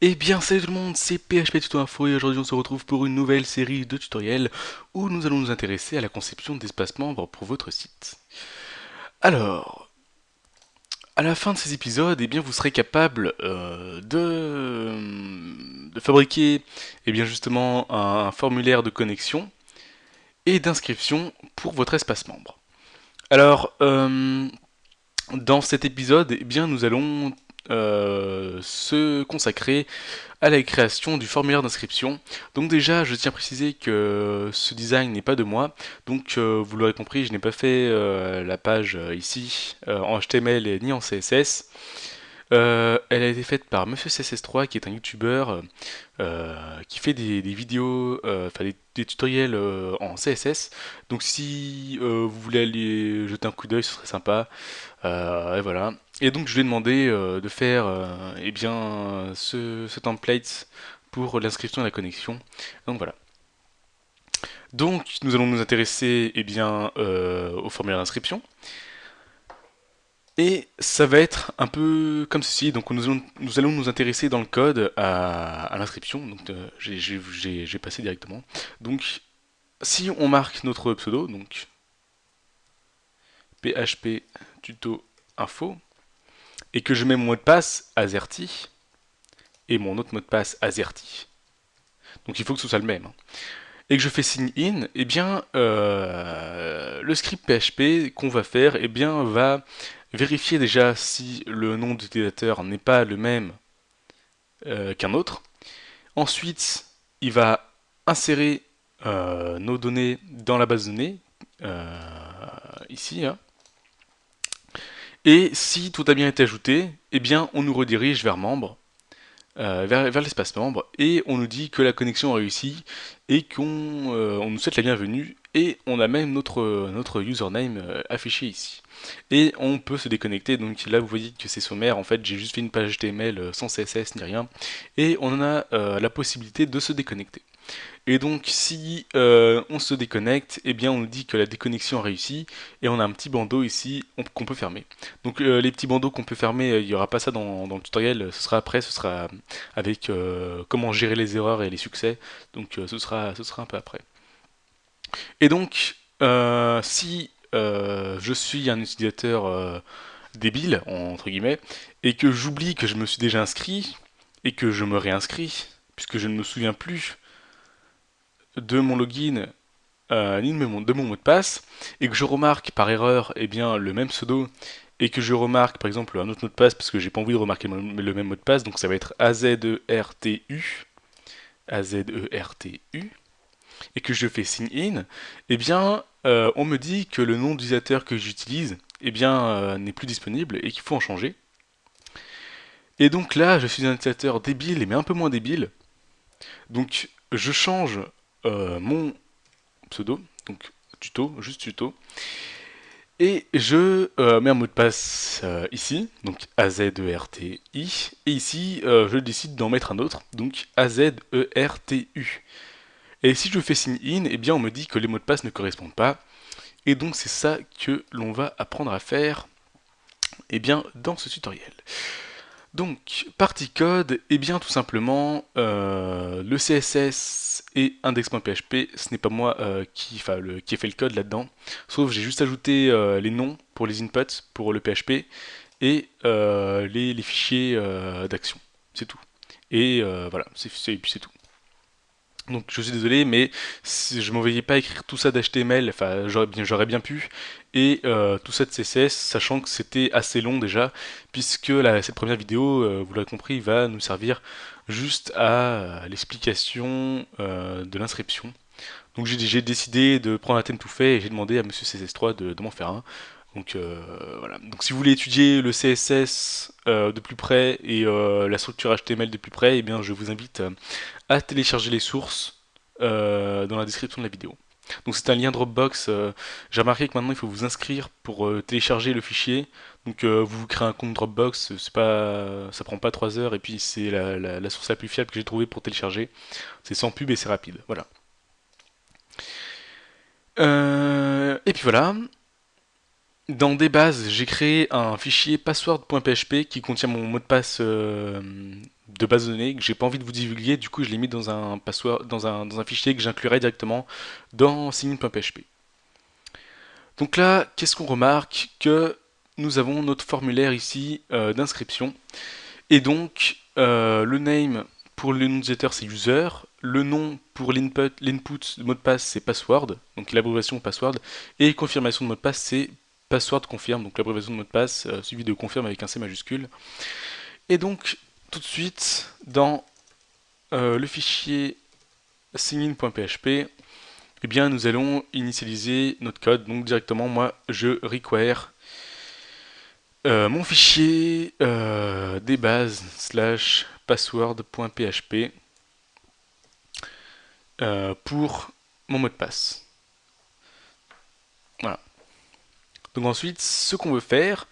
Eh bien salut tout le monde, c'est PHP Tuto Info et aujourd'hui on se retrouve pour une nouvelle série de tutoriels où nous allons nous intéresser à la conception d'espaces membres pour votre site. Alors, à la fin de ces épisodes, eh bien vous serez capable de fabriquer justement un formulaire de connexion et d'inscription pour votre espace membre. Alors, dans cet épisode, eh bien nous allons se consacrer à la création du formulaire d'inscription. Donc déjà, je tiens à préciser que ce design n'est pas de moi, donc vous l'aurez compris, je n'ai pas fait la page ici en HTML ni en CSS. Elle a été faite par Monsieur CSS3 qui est un YouTuber qui fait des vidéos, enfin des tutoriels en CSS. Donc si vous voulez aller jeter un coup d'œil, ce serait sympa. Et voilà. Et donc je lui ai demandé de faire ce template pour l'inscription et la connexion. Donc voilà. Donc nous allons nous intéresser au formulaire d'inscription. Et ça va être un peu comme ceci. Donc nous allons nous intéresser dans le code à l'inscription. Donc j'ai passé directement. Donc si on marque notre pseudo, donc php tuto info, et que je mets mon mot de passe azerty, et mon autre mot de passe azerty. Donc il faut que ce soit le même, hein. Et que je fais sign in, eh bien le script PHP qu'on va faire va vérifier déjà si le nom d'utilisateur n'est pas le même qu'un autre. Ensuite, il va insérer nos données dans la base de données, euh, ici, hein. Et si tout a bien été ajouté, eh bien on nous redirige vers membre, vers l'espace membre, et on nous dit que la connexion a réussi et on nous souhaite la bienvenue, et on a même notre username affiché ici. Et on peut se déconnecter, donc là vous voyez que c'est sommaire, en fait j'ai juste fait une page HTML sans CSS ni rien, et on a la possibilité de se déconnecter. Et donc si on se déconnecte, eh bien on nous dit que la déconnexion a réussi et on a un petit bandeau ici qu'on peut fermer. Donc les petits bandeaux qu'on peut fermer, il n'y aura pas ça dans le tutoriel, ce sera après, ce sera avec comment gérer les erreurs et les succès, donc ce sera un peu après. Et donc si je suis un utilisateur débile, entre guillemets, et que j'oublie que je me suis déjà inscrit et que je me réinscris, puisque je ne me souviens plus de mon login ni de mon mot de passe, et que je remarque par erreur le même pseudo, et que je remarque par exemple un autre mot de passe parce que j'ai pas envie de remarquer le même mot de passe, donc ça va être AZERTU, AZERTU, et que je fais sign in, on me dit que le nom d'utilisateur que j'utilise n'est plus disponible et qu'il faut en changer. Et donc là, je suis un utilisateur débile, mais un peu moins débile. Donc je change mon pseudo, donc tuto, juste tuto, et je mets un mot de passe ici, donc AZERTI, et ici je décide d'en mettre un autre, donc AZERTU. Et si je fais sign in, on me dit que les mots de passe ne correspondent pas, et donc c'est ça que l'on va apprendre à faire dans ce tutoriel. Donc, partie code, tout simplement, le CSS et index.php, ce n'est pas moi qui ai fait le code là-dedans, sauf j'ai juste ajouté les noms pour les inputs, pour le PHP, et les fichiers d'action, c'est tout. Et voilà, puis c'est tout. Donc je suis désolé, mais si je ne me voyais pas écrire tout ça d'HTML, enfin j'aurais bien pu, et tout ça de CSS, sachant que c'était assez long déjà, puisque cette première vidéo, vous l'avez compris, va nous servir juste à l'explication de l'inscription. Donc j'ai décidé de prendre un thème tout fait et j'ai demandé à Monsieur CSS3 de m'en faire un. Donc voilà. Donc si vous voulez étudier le CSS de plus près et la structure HTML de plus près, je vous invite à télécharger les sources dans la description de la vidéo. Donc c'est un lien Dropbox. J'ai remarqué que maintenant il faut vous inscrire pour télécharger le fichier. Donc vous créez un compte Dropbox, ça prend pas 3 heures et puis c'est la source la plus fiable que j'ai trouvée pour télécharger. C'est sans pub et c'est rapide. Voilà. Et puis voilà. Dans des bases, j'ai créé un fichier password.php qui contient mon mot de passe de base de données que j'ai pas envie de vous divulguer, du coup je l'ai mis dans un password, dans un fichier que j'inclurai directement dans sign.php. Donc là, qu'est-ce qu'on remarque? Que nous avons notre formulaire ici d'inscription. Et donc, le name pour le nom d'utilisateur c'est user, le nom pour l'input mot de passe c'est password, donc l'abréviation password, et confirmation de mot de passe c'est password confirm, donc l'abréviation de mot de passe suivi de confirm avec un C majuscule. Et donc, tout de suite, dans le fichier signin.php, eh bien, nous allons initialiser notre code. Donc directement, moi, je require mon fichier débase slash password.php pour mon mot de passe. Voilà. Donc ensuite, ce qu'on veut faire,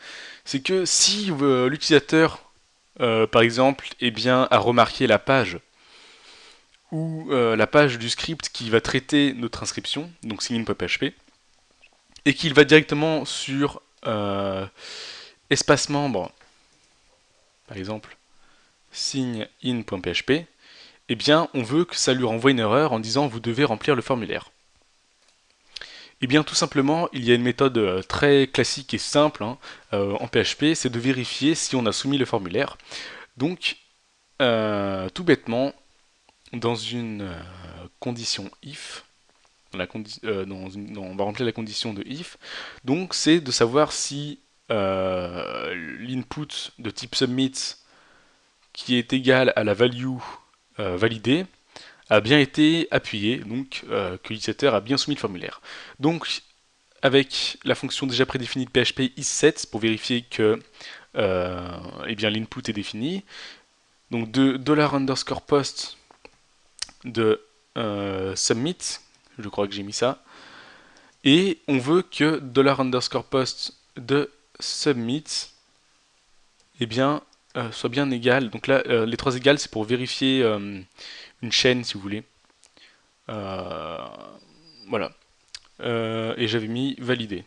c'est que si l'utilisateur, par exemple, eh bien, a remarqué la page ou la page du script qui va traiter notre inscription, donc sign.php, et qu'il va directement sur espace membre, par exemple, sign-in.php, eh bien, on veut que ça lui renvoie une erreur en disant vous devez remplir le formulaire. Eh bien, tout simplement, il y a une méthode très classique et simple en PHP, c'est de vérifier si on a soumis le formulaire. Donc, tout bêtement, dans une condition if, on va remplir la condition de if, donc c'est de savoir si l'input de type submit qui est égal à la value validée a bien été appuyé, donc que l'utilisateur a bien soumis le formulaire. Donc avec la fonction déjà prédéfinie de PHP isSet pour vérifier que eh bien l'input est défini, donc de $_post de submit, je crois que j'ai mis ça, et on veut que $_post de submit eh bien, soit bien égal. Donc là, les trois égales, c'est pour vérifier une chaîne, si vous voulez. Voilà. Et j'avais mis valider.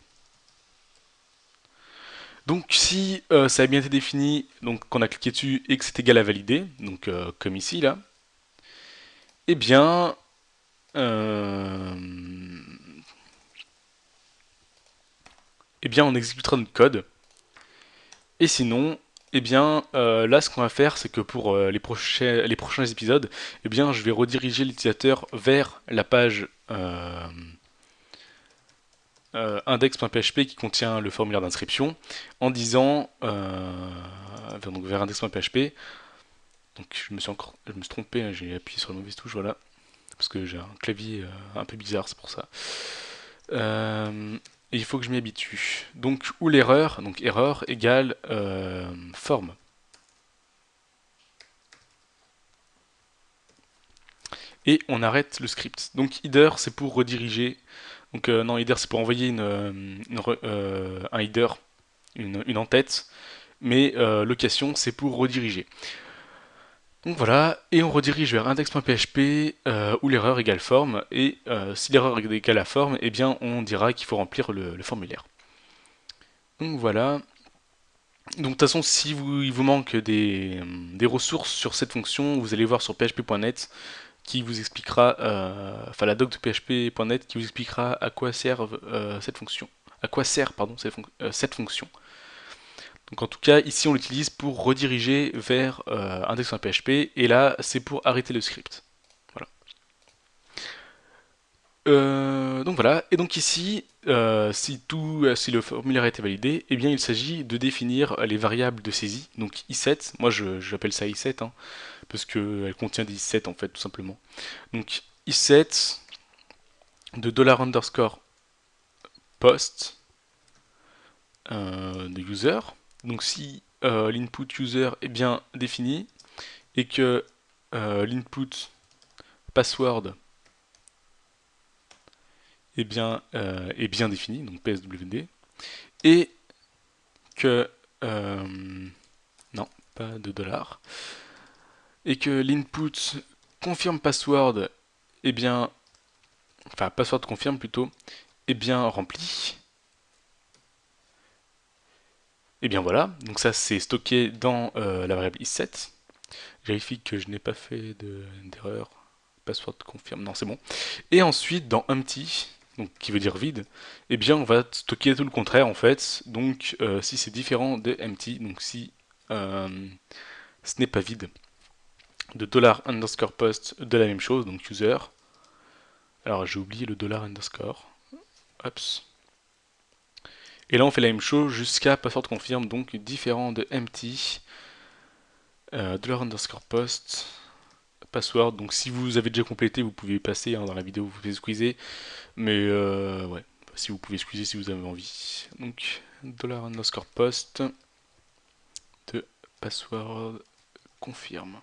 Donc si ça a bien été défini, donc qu'on a cliqué dessus et que c'est égal à valider, donc comme ici là, eh bien, on exécutera notre code. Et sinon, eh bien, là, ce qu'on va faire, c'est que pour les prochains épisodes, eh bien, je vais rediriger l'utilisateur vers la page index.php qui contient le formulaire d'inscription, en disant donc vers index.php. Donc, je me suis trompé, hein, j'ai appuyé sur la mauvaise touche, voilà, parce que j'ai un clavier un peu bizarre, c'est pour ça. Et il faut que je m'y habitue. Donc, où l'erreur, donc erreur égale forme. Et on arrête le script. Donc header c'est pour rediriger. Donc non, header c'est pour envoyer un header, une en-tête. Mais location c'est pour rediriger. Donc voilà, et on redirige vers index.php où l'erreur égale forme. Et si l'erreur est égale à forme, eh bien on dira qu'il faut remplir le formulaire. Donc voilà. Donc de toute façon, si il vous manque des ressources sur cette fonction, vous allez voir sur php.net qui vous expliquera, enfin la doc de php.net qui vous expliquera à quoi sert cette fonction. À quoi sert pardon, cette fonction. Donc en tout cas, ici on l'utilise pour rediriger vers index.php et là c'est pour arrêter le script. Voilà. Donc voilà, et donc ici, si le formulaire a été validé, eh bien il s'agit de définir les variables de saisie, donc isset, moi j'appelle ça isset, hein, parce qu'elle contient des isset en fait tout simplement. Donc isset de $_post de user, donc si l'input user est bien défini et que l'input password est bien défini, donc pswd, et que non, pas de $, et que l'input confirme password est bien, enfin password confirme plutôt, est bien rempli. Et bien voilà, donc ça c'est stocké dans la variable isSet. Je vérifie que je n'ai pas fait d'erreur. Password confirme, non c'est bon. Et ensuite dans empty, donc qui veut dire vide, eh bien on va stocker tout le contraire en fait. Donc si c'est différent de empty, donc si ce n'est pas vide, de $_post de la même chose, donc user. Alors j'ai oublié le $_. Hops. Et là on fait la même chose jusqu'à password confirme, donc différent de empty, $_post, password. Donc si vous avez déjà complété, vous pouvez passer dans la vidéo, vous pouvez squeezer. Mais ouais, si vous pouvez squeezer si vous avez envie. Donc $_post de password confirme.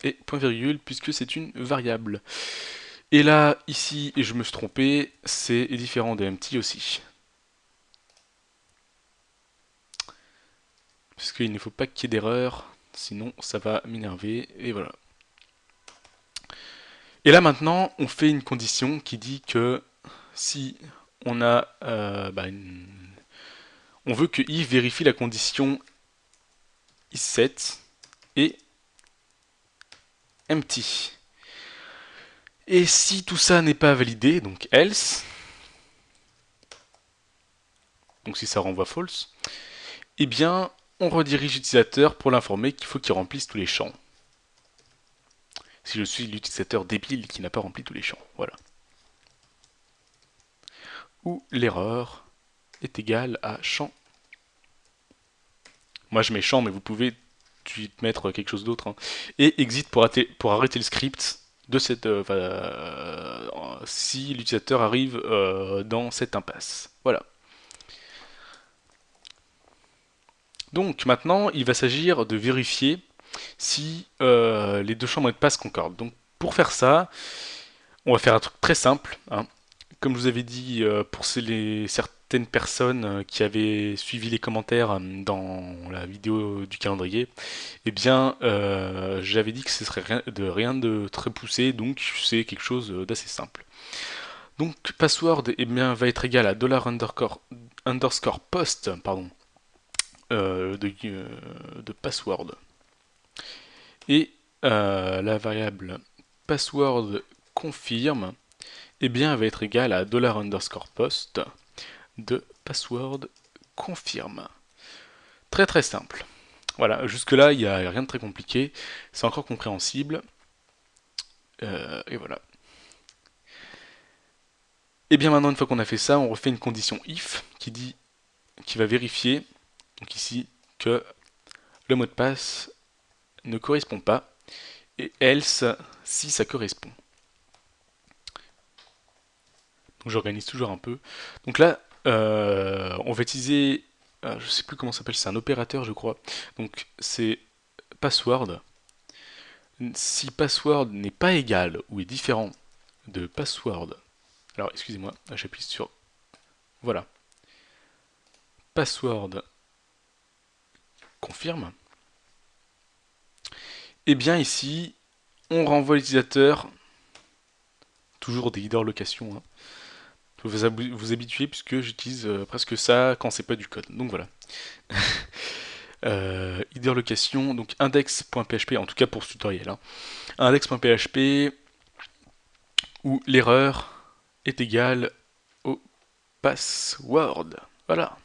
Et point virgule puisque c'est une variable. Et là, ici, je me suis trompé, c'est différent de empty aussi. Puisqu'il ne faut pas qu'il y ait d'erreur, sinon ça va m'énerver, et voilà. Et là maintenant, on fait une condition qui dit que si on a on veut que if vérifie la condition is7 et empty. Et si tout ça n'est pas validé, donc else, donc si ça renvoie false, eh bien on redirige l'utilisateur pour l'informer qu'il faut qu'il remplisse tous les champs. Si je suis l'utilisateur débile qui n'a pas rempli tous les champs, voilà. Ou l'erreur est égale à champ. Moi je mets champ, mais vous pouvez mettre quelque chose d'autre. Hein. Et exit pour arrêter le script de cette si l'utilisateur arrive dans cette impasse. Voilà. Donc maintenant, il va s'agir de vérifier si les deux champs de mot de passe concordent. Donc pour faire ça, on va faire un truc très simple. Hein. Comme je vous avais dit, pour certaines personnes qui avaient suivi les commentaires dans la vidéo du calendrier, eh bien, j'avais dit que ce serait rien de très poussé, donc c'est quelque chose d'assez simple. Donc, password eh bien, va être égal à $_post de password. Et la variable password confirme eh bien, va être égal à $_post de password confirme. Très très simple. Voilà, jusque-là, il n'y a rien de très compliqué. C'est encore compréhensible. Et voilà. Et bien maintenant, une fois qu'on a fait ça, on refait une condition if qui va vérifier, donc ici, que le mot de passe ne correspond pas, et else si ça correspond. Donc j'organise toujours un peu. Donc là, on va utiliser, je sais plus comment ça s'appelle, c'est un opérateur je crois. Donc c'est password. Si password n'est pas égal ou est différent de password, alors excusez-moi, j'appuie sur, voilà, password confirme, et bien ici, on renvoie l'utilisateur, toujours des leaders location, hein. Vous habituer puisque j'utilise presque ça quand c'est pas du code. Donc voilà. Leader location, donc index.php, en tout cas pour ce tutoriel. Hein. Index.php où l'erreur est égale au password. Voilà.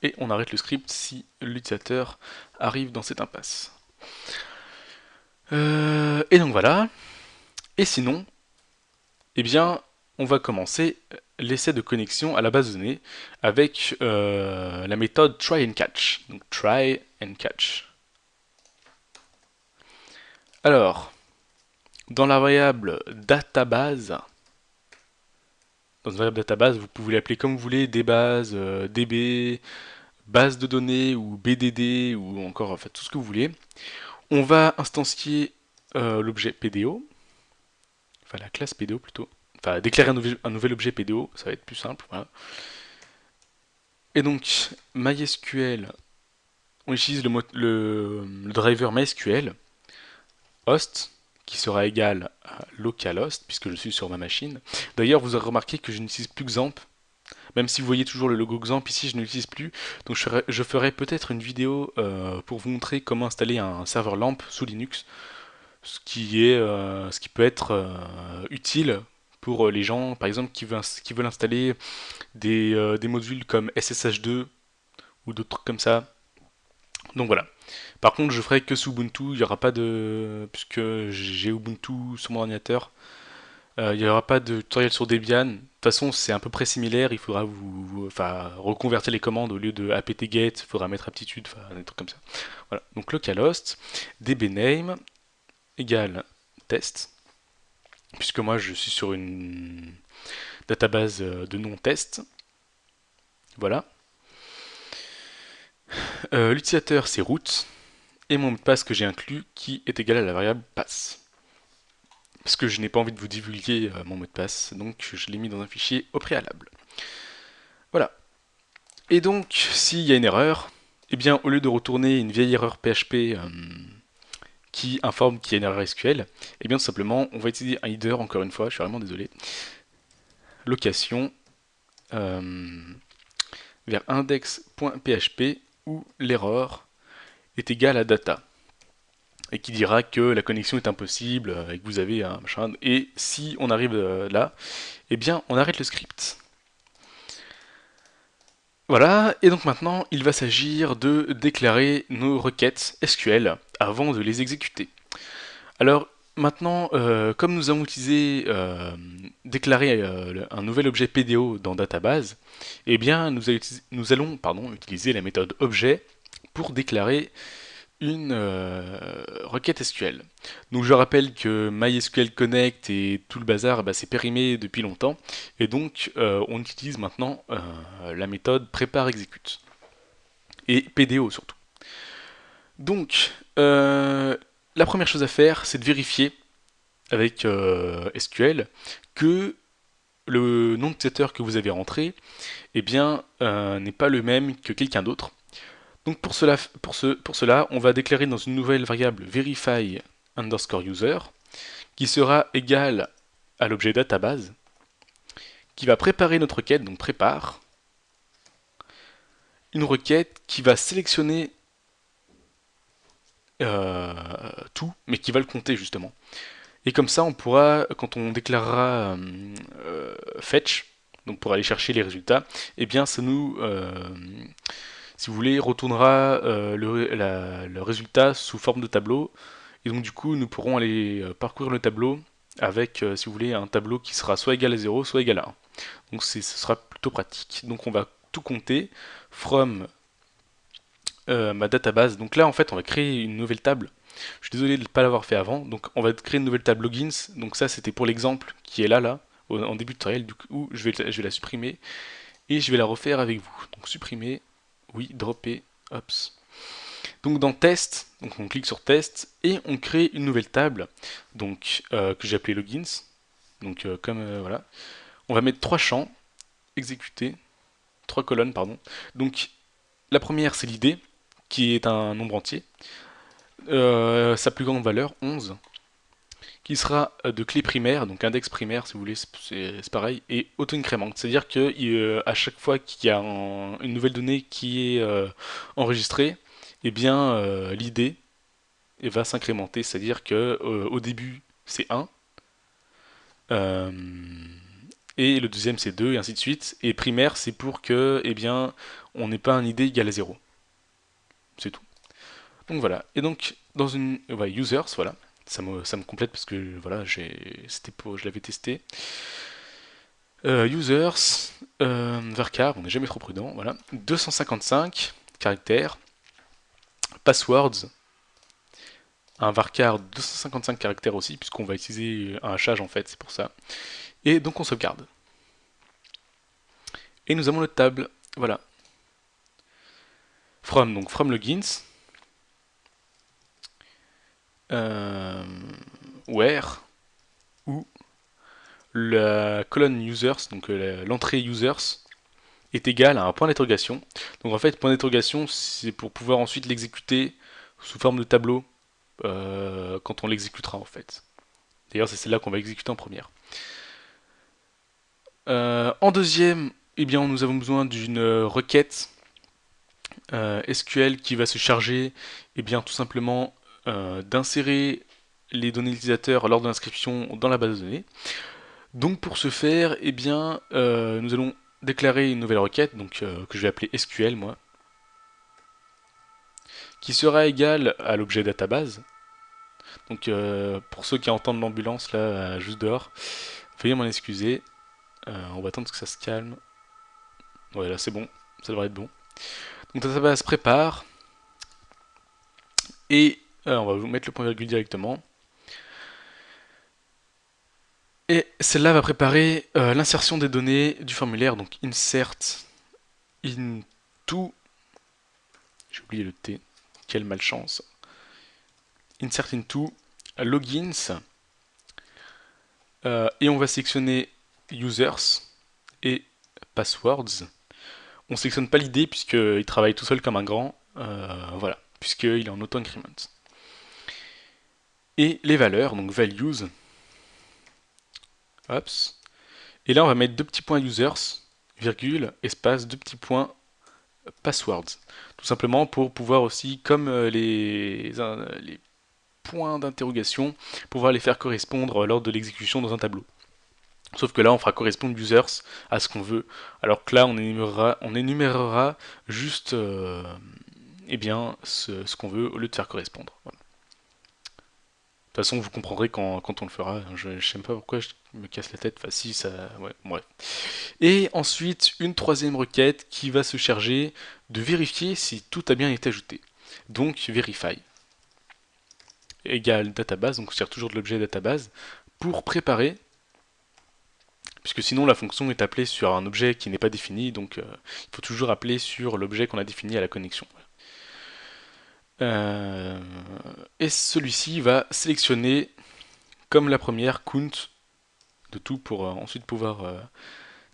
Et on arrête le script si l'utilisateur arrive dans cette impasse. Et donc voilà. Et sinon, eh bien, on va commencer l'essai de connexion à la base de données avec la méthode try and catch. Donc try and catch. Alors, dans la variable database, dans une variable database, vous pouvez l'appeler comme vous voulez, dbase, db, base de données ou bdd ou encore en fait, tout ce que vous voulez. On va instancier l'objet PDO, enfin la classe PDO plutôt, enfin déclarer un nouvel objet PDO, ça va être plus simple. Voilà. Et donc MySQL, on utilise le driver MySQL host qui sera égal à localhost puisque je suis sur ma machine. D'ailleurs, vous aurez remarqué que je n'utilise plus XAMPP Même si vous voyez toujours le logo XAMPP ici, je ne l'utilise plus. Donc je ferai peut-être une vidéo pour vous montrer comment installer un serveur LAMP sous Linux, ce qui peut être utile pour les gens, par exemple, qui veulent installer des modules comme SSH2 ou d'autres trucs comme ça. Donc voilà. Par contre, je ferai que sous Ubuntu, il n'y aura pas de... Puisque j'ai Ubuntu sur mon ordinateur, il n'y aura pas de tutoriel sur Debian. De toute façon, c'est à peu près similaire. Il faudra enfin, reconvertir les commandes au lieu de apt-get, il faudra mettre aptitude, enfin, des trucs comme ça. Voilà. Donc localhost, dbname égale test, puisque moi je suis sur une database de nom test. Voilà. L'utilisateur c'est root et mon mot de passe que j'ai inclus qui est égal à la variable pass. Parce que je n'ai pas envie de vous divulguer mon mot de passe, donc je l'ai mis dans un fichier au préalable. Voilà. Et donc, s'il y a une erreur, eh bien, au lieu de retourner une vieille erreur PHP qui informe qu'il y a une erreur SQL, eh bien, tout simplement, on va utiliser un header, encore une fois, je suis vraiment désolé, location vers index.php où l'erreur est égale à data et qui dira que la connexion est impossible et que vous avez un machin. Et si on arrive là, eh bien, on arrête le script. Voilà, et donc maintenant, il va s'agir de déclarer nos requêtes SQL avant de les exécuter. Alors, maintenant, comme nous avons utilisé déclarer un nouvel objet PDO dans database, eh bien, nous allons utiliser la méthode objet pour déclarer une requête SQL. Donc je rappelle que MySQL Connect et tout le bazar, bah, c'est périmé depuis longtemps, et donc on utilise maintenant la méthode prépare exécute et PDO surtout. Donc la première chose à faire, c'est de vérifier avec SQL que le nom d'utilisateur que vous avez rentré, eh bien, n'est pas le même que quelqu'un d'autre. Donc pour cela, on va déclarer dans une nouvelle variable verify underscore user qui sera égale à l'objet database qui va préparer notre requête, donc prépare, une requête qui va sélectionner tout, mais qui va le compter justement. Et comme ça, on pourra, quand on déclarera fetch, donc pour aller chercher les résultats, eh bien ça nous, si vous voulez, retournera le résultat sous forme de tableau. Et donc du coup, nous pourrons aller parcourir le tableau avec, si vous voulez, un tableau qui sera soit égal à 0, soit égal à 1. Donc ce sera plutôt pratique. Donc on va tout compter from ma database. Donc là, en fait, on va créer une nouvelle table. Je suis désolé de ne pas l'avoir fait avant. Donc on va créer une nouvelle table logins. Donc ça, c'était pour l'exemple qui est là, en début de tutoriel. Du coup, je vais la supprimer et je vais la refaire avec vous. Donc supprimer, oui, dropper, hops. Donc dans test, donc on clique sur test et on crée une nouvelle table, donc que j'ai appelée logins. Donc voilà, on va mettre trois champs exécutés, trois colonnes pardon. Donc la première c'est l'id qui est un nombre entier, sa plus grande valeur 11, qui sera de clé primaire, donc index primaire si vous voulez, c'est pareil, et auto-incrément, c'est-à-dire que à chaque fois qu'il y a une nouvelle donnée qui est enregistrée, eh bien l'id va s'incrémenter, c'est-à-dire que au début c'est 1, euh, et le deuxième c'est 2, et ainsi de suite, et primaire c'est pour que eh bien, on n'ait pas un id égal à 0. C'est tout. Donc voilà, et donc dans une users, voilà, ça me complète parce que voilà, je l'avais testé. Users, varchar, on n'est jamais trop prudent, voilà, 255 caractères, passwords, un varchar 255 caractères aussi, puisqu'on va utiliser un hachage en fait, c'est pour ça. Et donc on sauvegarde. Et nous avons notre table, voilà. Donc from logins, where, où la colonne users, donc l'entrée users, est égale à un point d'interrogation. Donc en fait, point d'interrogation, c'est pour pouvoir ensuite l'exécuter sous forme de tableau quand on l'exécutera en fait. D'ailleurs, c'est celle-là qu'on va exécuter en première. En deuxième, eh bien, nous avons besoin d'une requête SQL qui va se charger, eh bien, tout simplement d'insérer les données utilisateurs lors de l'inscription dans la base de données. Donc pour ce faire, eh bien, nous allons déclarer une nouvelle requête, donc que je vais appeler SQL moi, qui sera égale à l'objet database. Donc pour ceux qui entendent l'ambulance là, juste dehors, veuillez m'en excuser. On va attendre que ça se calme. Ouais, là c'est bon, ça devrait être bon. Donc database prépare et on va vous mettre le point virgule directement. Et celle-là va préparer l'insertion des données du formulaire, donc insert into. J'ai oublié le T, quelle malchance. Insert into logins. Et on va sélectionner users et passwords. On sélectionne pas l'idée puisqu'il travaille tout seul comme un grand. Voilà, puisqu'il est en auto-increment. Et les valeurs, donc values. Hops. Et là, on va mettre deux petits points users, virgule, espace, deux petits points passwords. Tout simplement pour pouvoir aussi, comme les points d'interrogation, pouvoir les faire correspondre lors de l'exécution dans un tableau. Sauf que là, on fera correspondre users à ce qu'on veut, alors que là, on énumérera juste eh bien, ce qu'on veut au lieu de faire correspondre. Voilà. De toute façon, vous comprendrez quand on le fera. Je ne sais pas pourquoi je me casse la tête. Enfin, si, ça. Ouais, bref. Et ensuite, une troisième requête qui va se charger de vérifier si tout a bien été ajouté. Donc, verify égale database, donc on sert toujours de l'objet database, pour préparer, puisque sinon la fonction est appelée sur un objet qui n'est pas défini, donc il faut toujours appeler sur l'objet qu'on a défini à la connexion. Et celui-ci va sélectionner, comme la première, count de tout pour ensuite pouvoir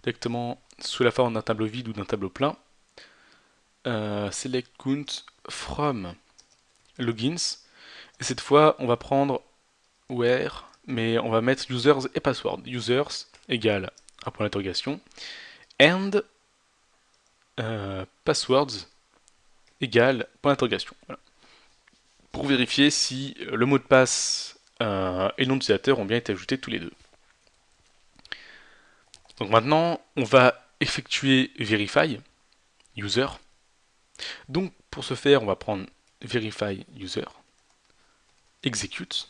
directement, sous la forme d'un tableau vide ou d'un tableau plein, select count from logins. Et cette fois, on va prendre where, mais on va mettre users et password. Users égale un point d'interrogation, and passwords égale point d'interrogation. Voilà. Pour vérifier si le mot de passe et le nom d'utilisateur ont bien été ajoutés tous les deux. Donc maintenant, on va effectuer verify user. Donc pour ce faire, on va prendre verify user, execute.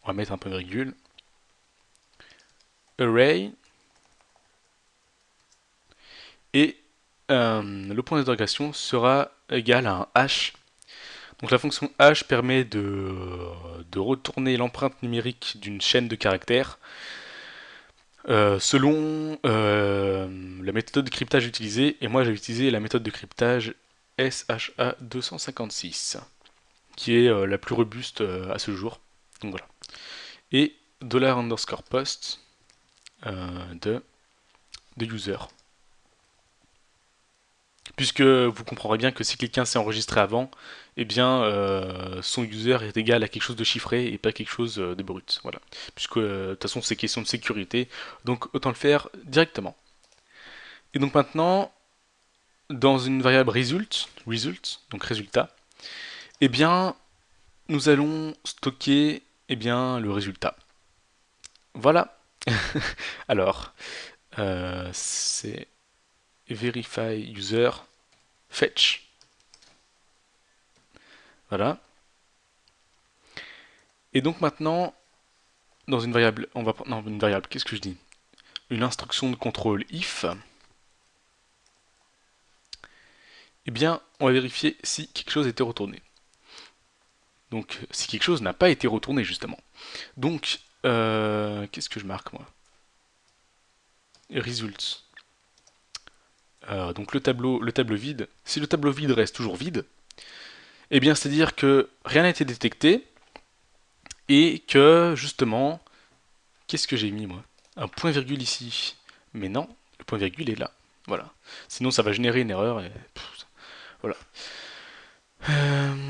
On va mettre un point virgule, array, et le point d'interrogation sera égal à un hash. Donc la fonction hash permet de retourner l'empreinte numérique d'une chaîne de caractères selon la méthode de cryptage utilisée. Et moi j'ai utilisé la méthode de cryptage SHA-256, qui est la plus robuste à ce jour. Donc voilà. Et $_post de user. Puisque vous comprendrez bien que si quelqu'un s'est enregistré avant, eh bien son user est égal à quelque chose de chiffré et pas quelque chose de brut. Voilà. Puisque de toute façon c'est question de sécurité, donc autant le faire directement. Et donc maintenant, dans une variable result, donc résultat, eh bien nous allons stocker le résultat. Voilà. Alors, c'est verify user fetch. Voilà. Et donc maintenant, dans une variable, non, une variable, qu'est-ce que je dis? Une instruction de contrôle if. Eh bien, on va vérifier si quelque chose a été retourné. Donc, si quelque chose n'a pas été retourné, justement. Donc, qu'est-ce que je marque, moi? Results. Donc le tableau vide. Si le tableau vide reste toujours vide, eh bien, c'est-à-dire que rien n'a été détecté et que, justement, qu'est-ce que j'ai mis, moi? Un point virgule ici. Mais non, le point virgule est là. Voilà. Sinon, ça va générer une erreur et voilà.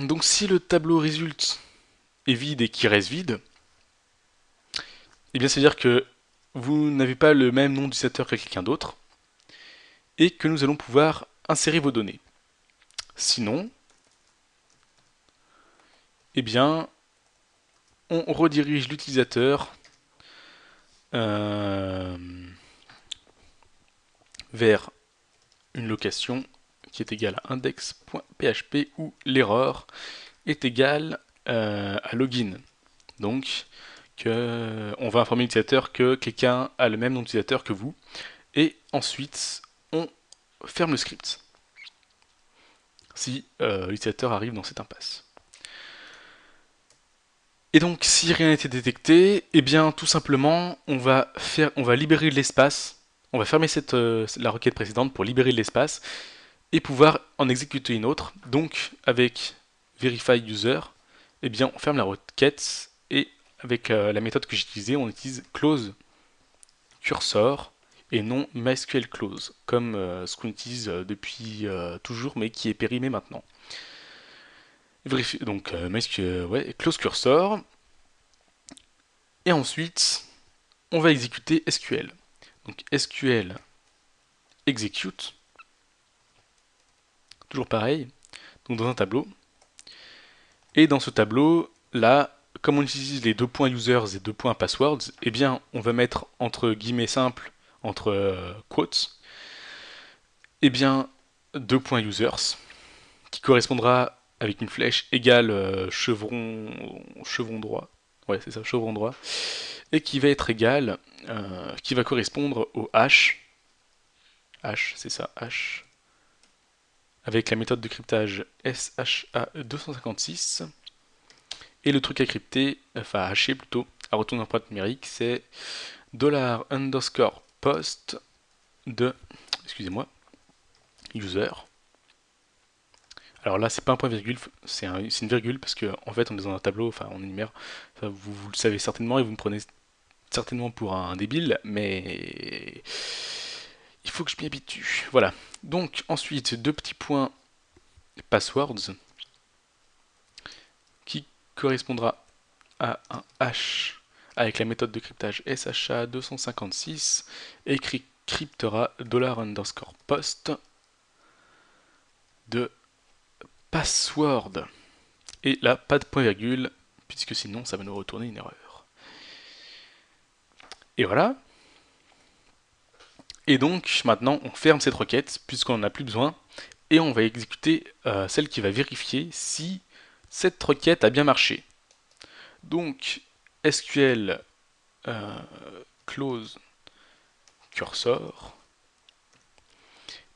Donc si le tableau résulte est vide et qu'il reste vide, eh bien c'est-à-dire que vous n'avez pas le même nom d'utilisateur que quelqu'un d'autre, et que nous allons pouvoir insérer vos données. Sinon, eh bien, on redirige l'utilisateur euh, vers une location qui est égale à index.php où l'erreur est égale à login. Donc, on va informer l'utilisateur que quelqu'un a le même nom d'utilisateur que vous. Et ensuite, on ferme le script si l'utilisateur arrive dans cette impasse. Et donc, si rien n'a été détecté, eh bien, tout simplement, on va libérer l'espace. On va fermer la requête précédente pour libérer l'espace et pouvoir en exécuter une autre. Donc, avec verify user, eh bien, on ferme la requête et avec la méthode que j'ai utilisée, on utilise close cursor et non MySQL close, comme ce qu'on utilise depuis toujours, mais qui est périmé maintenant. Donc, MySQL, ouais, close cursor. Et ensuite, on va exécuter SQL. Donc SQL execute, toujours pareil, donc dans un tableau. Et dans ce tableau, là, comme on utilise les deux points users et deux points passwords, eh bien, on va mettre entre guillemets simples, entre quotes, eh bien, deux points users, qui correspondra avec une flèche égale chevron droit. Ouais, c'est ça, chevron droit. Et qui va être égal, qui va correspondre au hash. Hash, c'est ça, hash. Avec la méthode de cryptage SHA-256. Et le truc à crypter, enfin à hacher plutôt, à retourner en pointe numérique, c'est $_post de, excusez-moi, user. Alors là, c'est pas un point virgule, c'est une virgule parce que en fait, on est dans un tableau, enfin, on énumère. Enfin, vous le savez certainement et vous me prenez certainement pour un débile, mais il faut que je m'y habitue. Voilà. Donc ensuite, deux petits points passwords qui correspondra à un hash avec la méthode de cryptage SHA-256 et cryptera $_post de password. Et là, pas de point virgule, puisque sinon ça va nous retourner une erreur. Et voilà. Et donc maintenant on ferme cette requête puisqu'on n'en a plus besoin et on va exécuter celle qui va vérifier si cette requête a bien marché. Donc SQL close cursor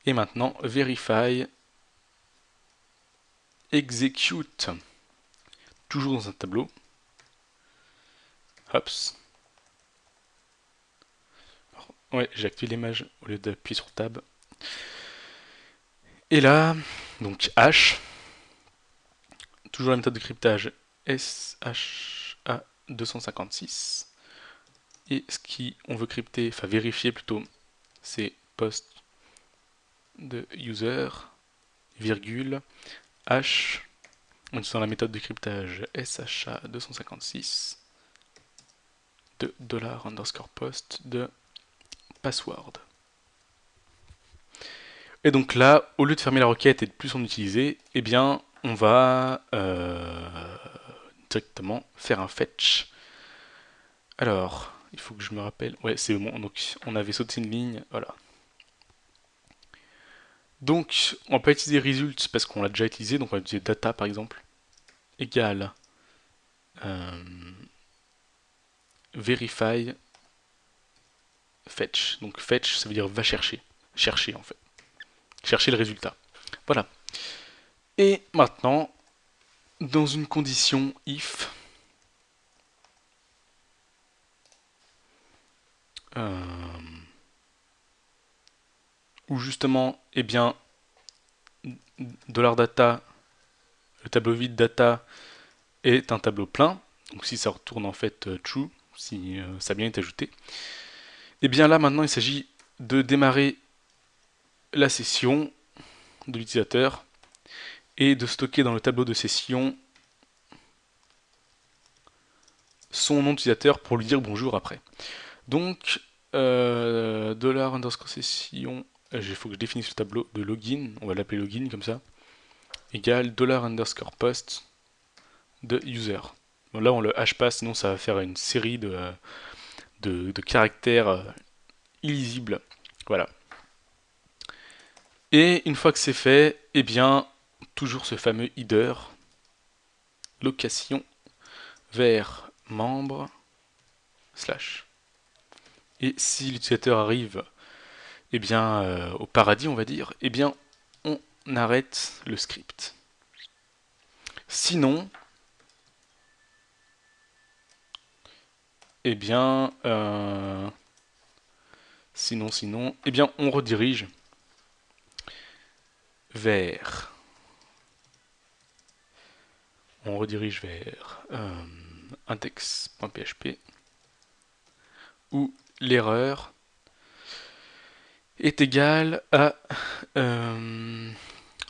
et maintenant verify execute toujours dans un tableau. Hops. Ouais, j'ai activé l'image au lieu d'appuyer sur tab. Et là, donc hash, toujours la méthode de cryptage SHA-256. Et ce qu'on veut crypter, enfin vérifier plutôt, c'est post de user, virgule, hash, en utilisant la méthode de cryptage SHA-256 de $_post de password. Et donc là, au lieu de fermer la requête et de plus en utiliser, eh bien, on va directement faire un fetch. Alors, il faut que je me rappelle. Ouais, c'est bon. Donc, on avait sauté une ligne. Voilà. Donc, on va pas utiliser result parce qu'on l'a déjà utilisé. Donc, on va utiliser data par exemple. Égale euh, verify fetch. Donc, fetch, ça veut dire va chercher. Chercher en fait. Chercher le résultat. Voilà. Et maintenant, dans une condition if, euh, où justement, eh bien, $data, le tableau vide data est un tableau plein, donc si ça retourne en fait true, si ça a bien été ajouté, et bien là maintenant il s'agit de démarrer la session de l'utilisateur et de stocker dans le tableau de session son nom d'utilisateur pour lui dire bonjour après. Donc dollar underscore session, il faut que je définisse le tableau de login, on va l'appeler login comme ça, égale dollar underscore post de user. Bon, là on le hash pas, sinon ça va faire une série de caractères illisibles. Voilà. Et une fois que c'est fait, eh bien, toujours ce fameux header, location vers membre slash. Et si l'utilisateur arrive eh bien, au paradis, on va dire, eh bien, on arrête le script. Sinon, eh bien, eh bien, on redirige vers, index.php où l'erreur est égale à...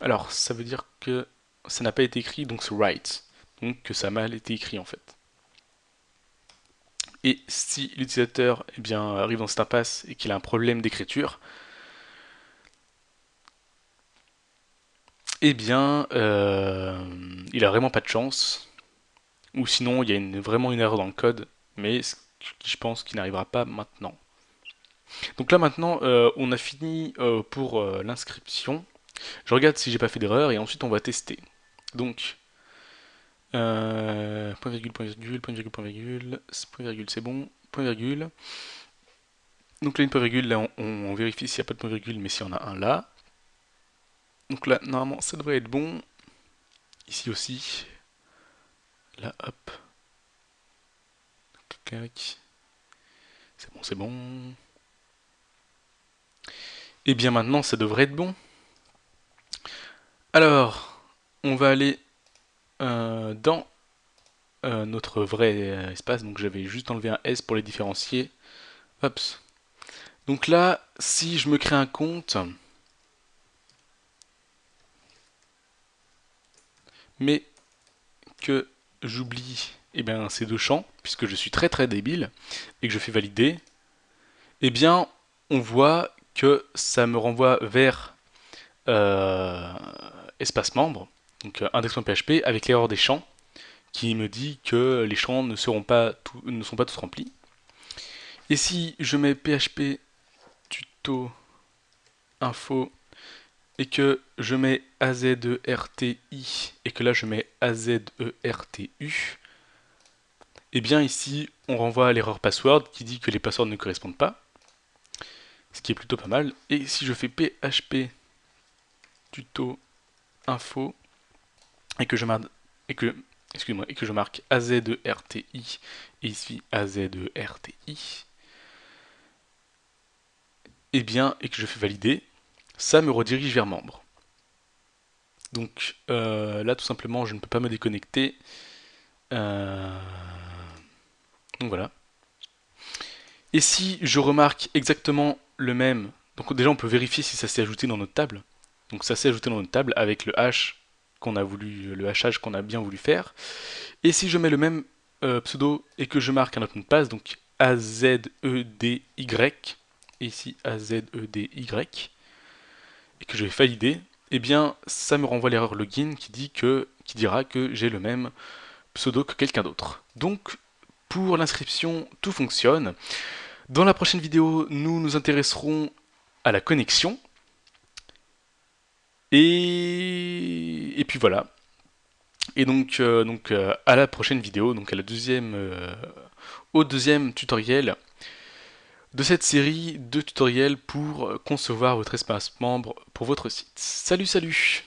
alors, ça veut dire que ça n'a pas été écrit, donc c'est write. Donc que ça a mal été écrit en fait. Et si l'utilisateur eh bien, arrive dans cette impasse et qu'il a un problème d'écriture, eh bien, il a vraiment pas de chance. Ou sinon, il y a vraiment une erreur dans le code, mais je pense qu'il n'arrivera pas maintenant. Donc là maintenant, on a fini pour l'inscription. Je regarde si j'ai pas fait d'erreur et ensuite on va tester. Donc, point virgule, point virgule, point virgule, point virgule, point virgule, c'est bon, point virgule. Donc là, une point virgule, là on vérifie s'il n'y a pas de point virgule, mais s'il y en a un là. Donc là, normalement, ça devrait être bon. Ici aussi. Là, hop. Clac. C'est bon, c'est bon. Et bien maintenant, ça devrait être bon. Alors, on va aller dans notre vrai espace. Donc j'avais juste enlevé un S pour les différencier. Hop. Donc là, si je me crée un compte, mais que j'oublie eh bien, ces deux champs, puisque je suis très très débile, et que je fais valider, eh bien, on voit que ça me renvoie vers espace membre, donc index.php, avec l'erreur des champs, qui me dit que les champs ne sont pas tous remplis. Et si je mets php tuto info et que je mets azerti et que là je mets azertu, et bien ici on renvoie à l'erreur password qui dit que les passwords ne correspondent pas, ce qui est plutôt pas mal. Et si je fais php tuto info et que je marque azerti et ici azerti, et bien et que je fais valider, ça me redirige vers membre. Donc là tout simplement je ne peux pas me déconnecter. Donc voilà. Et si je remarque exactement le même, donc déjà on peut vérifier si ça s'est ajouté dans notre table. Donc ça s'est ajouté dans notre table avec le hash qu'on a voulu, le hashage qu'on a bien voulu faire. Et si je mets le même pseudo et que je marque un autre mot de passe, donc azedy, et ici azedy, et que je vais valider, eh bien ça me renvoie l'erreur login qui dira que j'ai le même pseudo que quelqu'un d'autre. Donc pour l'inscription, tout fonctionne. Dans la prochaine vidéo, nous nous intéresserons à la connexion. Et puis voilà. Et donc, à la prochaine vidéo, donc à au deuxième tutoriel de cette série de tutoriels pour concevoir votre espace membre pour votre site. Salut, salut!